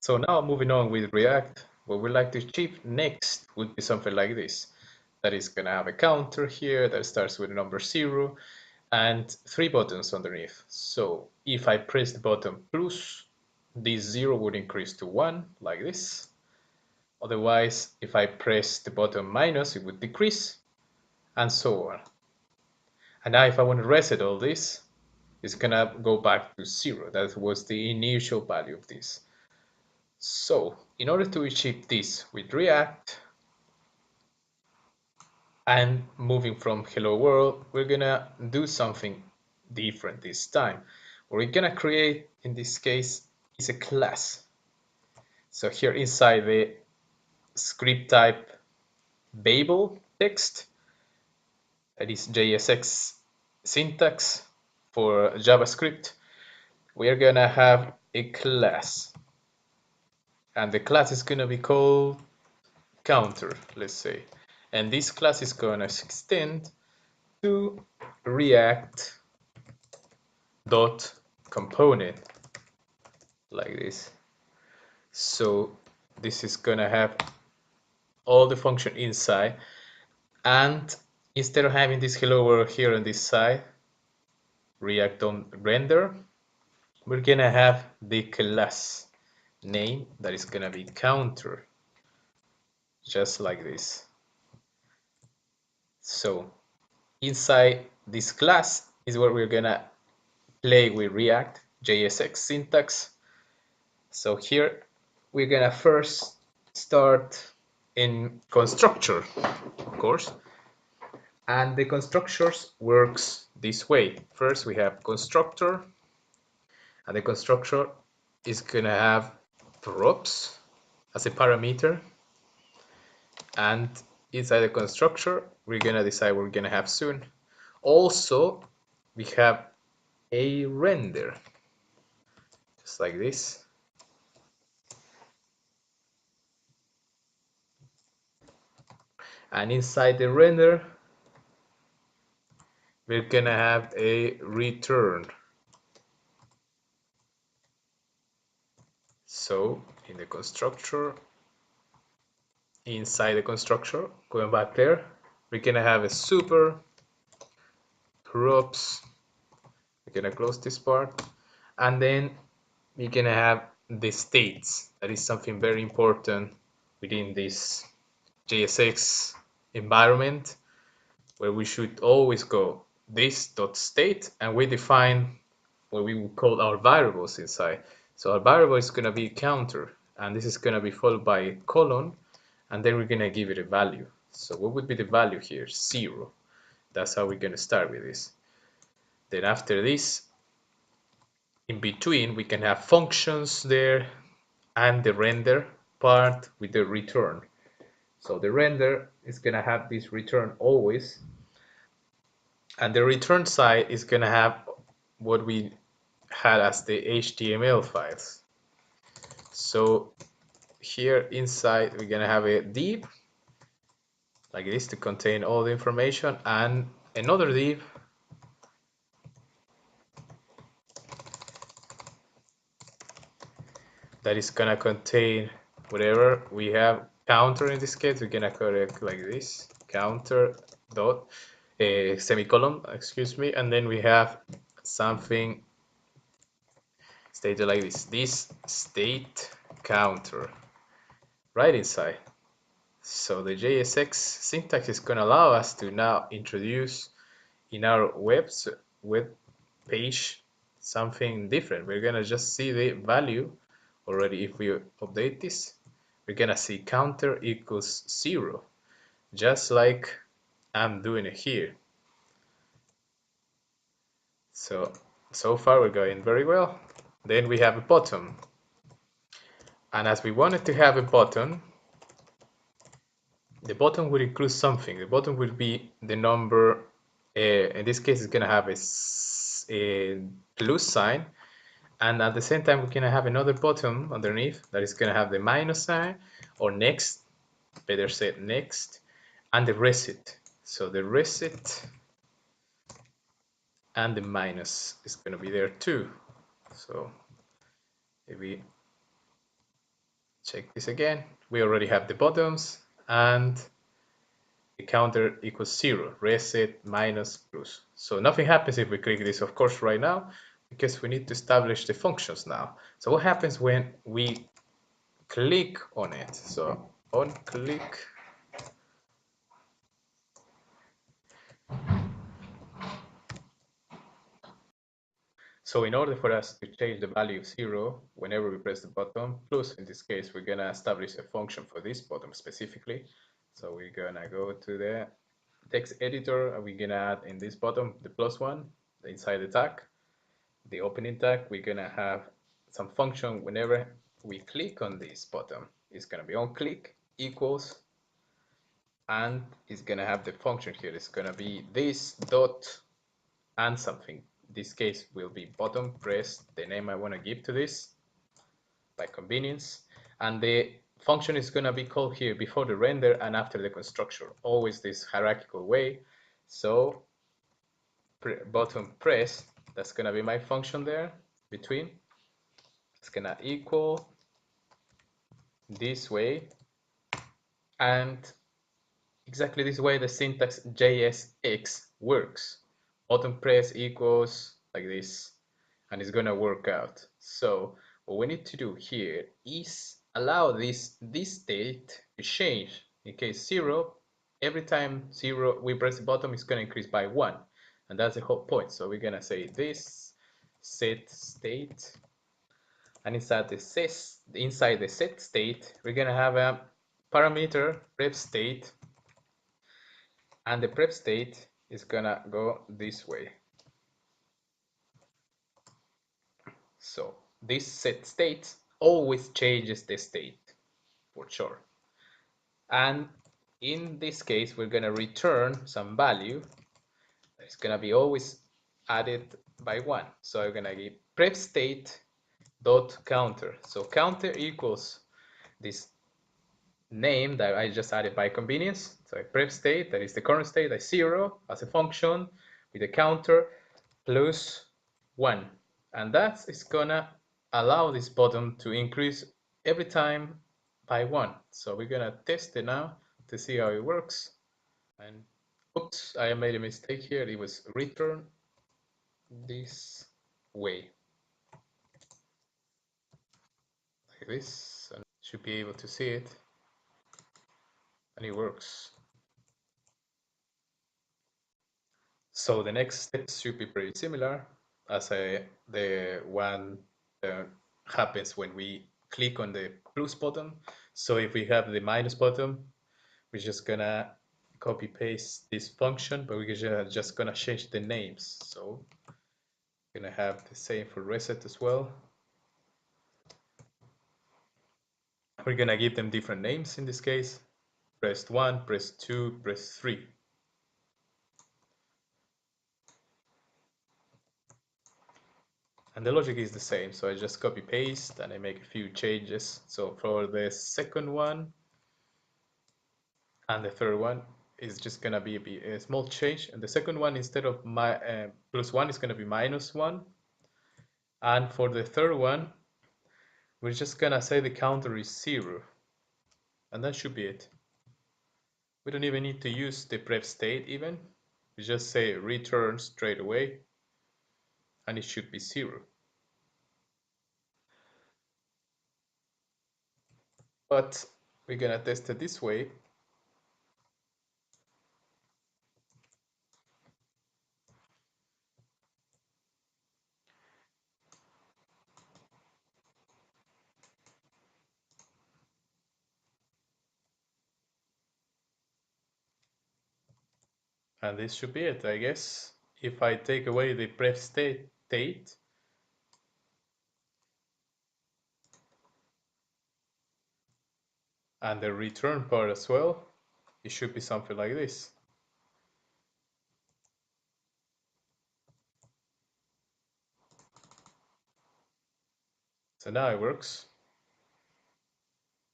So now moving on with React, what we'd like to achieve next would be something like this. That is going to have a counter here that starts with the number 0 and 3 buttons underneath. So if I press the button plus, this 0 would increase to 1 like this. Otherwise, if I press the button minus, it would decrease, and so on. And now if I want to reset all this, it's gonna go back to 0. That was the initial value of this. So in order to achieve this with React and moving from hello world, we're gonna do something different this time. What we're gonna create in this case is a class. So here inside the script type Babel text, that is JSX syntax for JavaScript, we are gonna have a class, and the class is gonna be called counter, let's say, and this class is gonna extend to React dot component like this. So this is gonna have all the function inside, and instead of having this hello world here on this side, React on render, we're gonna have the class name that is gonna be counter, just like this. So inside this class is where we're gonna play with React JSX syntax. So here we're gonna first start in constructor, of course, and the constructors works this way. First we have constructor, and the constructor is gonna have props as a parameter, and inside the constructor we're gonna decide what we're gonna have soon. Also we have a render, just like this. And inside the render we're gonna have a return. So in the constructor, inside the constructor, going back there, we're gonna have a super props. We're gonna close this part, and then we're gonna have the states. That is something very important within this JSX environment, where we should always go this dot state, and we define what we would call our variables inside. So our variable is going to be counter, and this is going to be followed by a colon, and then we're going to give it a value. So what would be the value here? 0. That's how we're going to start with this. Then after this, in between, we can have functions there and the render part with the return. So the render is going to have this return always, and the return side is going to have what we had as the HTML files. So here inside we're gonna have a div like this to contain all the information, and another div that is gonna contain whatever we have. Counter, in this case we're gonna correct like this, counter dot semicolon, excuse me, and then we have something stated like this state counter right inside. So the JSX syntax is going to allow us to now introduce in our web page something different. We're going to just see the value already. If we update this, we're going to see counter equals 0, just like I'm doing it here. So far we're going very well. Then we have a button, and as we wanted to have a button, the button will include something. The button will be the number, in this case it's going to have a plus sign, and at the same time we're going to have another button underneath that is going to have the minus sign, or next, better said next, and the reset. So the reset and the minus is going to be there too. So maybe check this again. We already have the bottoms and the counter equals 0, reset minus plus. So nothing happens if we click this, of course, right now, because we need to establish the functions now. So what happens when we click on it? So on click, so in order for us to change the value of 0 whenever we press the button, plus in this case, we're gonna establish a function for this button specifically. So we're gonna go to the text editor and we're gonna add in this button the plus one inside the tag. The opening tag, we're gonna have some function whenever we click on this button. It's gonna be on click equals, and it's gonna have the function here. It's gonna be this dot and something. In this case will be button press, the name I want to give to this by convenience, and the function is going to be called here before the render and after the constructor, always this hierarchical way. So button press, that's going to be my function there between, it's going to equal this way, and exactly this way the syntax JSX works. Button press equals like this, and it's gonna work out. So what we need to do here is allow this state to change. In case 0, every time 0 we press the button, it's gonna increase by 1, and that's the whole point. So we're gonna say this set state, and inside the set state we're gonna have a parameter prep state, and the prep state is gonna go this way. So this set state always changes the state for sure. And in this case, we're gonna return some value that's gonna be always added by 1. So I'm gonna give prep state dot counter. So counter equals this name that I just added by convenience. So prep state, that is the current state, that's 0 as a function with a counter plus 1, and that is gonna allow this button to increase every time by 1. So we're gonna test it now to see how it works. And oops, I made a mistake here. It was return this way, like this, and should be able to see it, and it works. So the next steps should be pretty similar as the one that happens when we click on the plus button. So if we have the minus button, we're just gonna copy paste this function, but we're just gonna change the names. So we're gonna have the same for reset as well. We're gonna give them different names in this case. Press 1, press 2, press 3. And the logic is the same, so I just copy paste and I make a few changes. So for the second one and the third one is just gonna be a small change, and the second one, instead of my plus 1, is gonna be minus 1, and for the third one we're just gonna say the counter is 0, and that should be it. We don't even need to use the prep state even, we just say return straight away, and it should be 0. But we're gonna test it this way. And this should be it, I guess. If I take away the prep state and the return part as well, it should be something like this. So now it works.